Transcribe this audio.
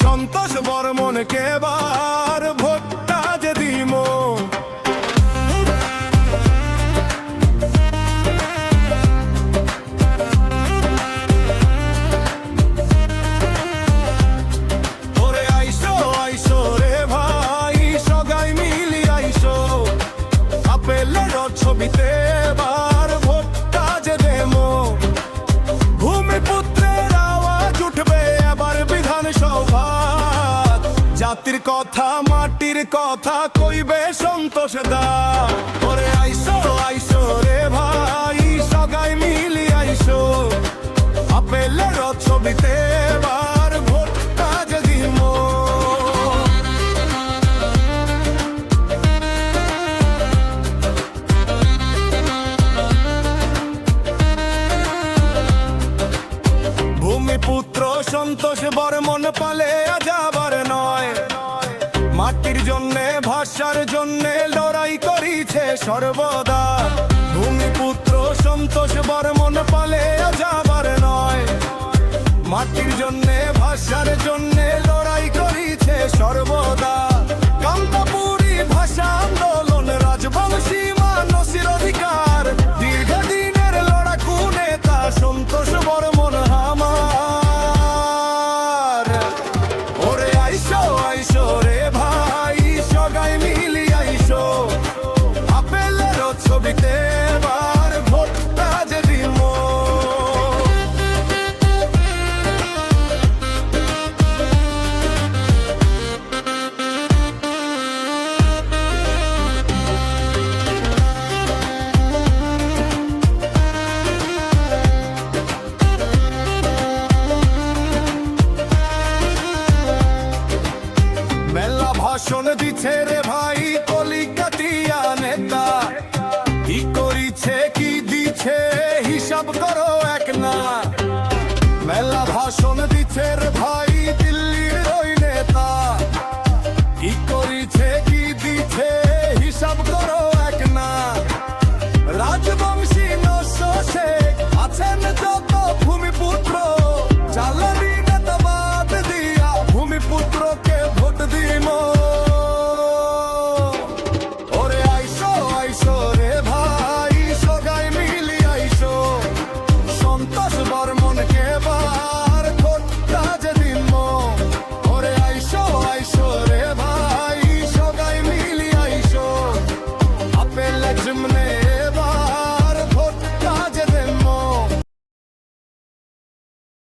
সন্তোষ বর্মনকে এবার ভোটটা যে দিমো। ওরে আইসো আইসো রে ভাই সগাই মিলি আইসো, আপেলের ছবিতে এবার ভোটটা যে দেমো। ভূমিপুত্রের আওয়াজ উঠবে এবার বিধানসভা, জাতির কথা মাটির কথা কইবে সন্তোষ দা। ওরে আইসো আইসো রে ভাই সগাই মিলি আইসো, আপেলের ছবিতে এবার ভোটটা যে দিমো। ভূমিপুত্র সন্তোষ বর্মন পালে যাবার নয়, মাটির জন্যে ভাষার জন্যে লড়াই করিছে সর্বদা। ভূমিপুত্র সন্তোষ বর্মন পালে যাবার নয়, মাটির জন্যে ভাষার জন্যে লড়াই করিছে সর্বদা। কামতাপুরী ভাষা আন্দোলন রাজবংশী মানসীর অধিকার, দীর্ঘদিনের লড়াকু নেতা সন্তোষ বর্মন আমার। ওরে আইসো আইসো রে ভাই সগাই মিলি আইসো, আপেলের ছবিতে এবার ভোটটা যে দিমো। মেলা ভাষণ দিছে রে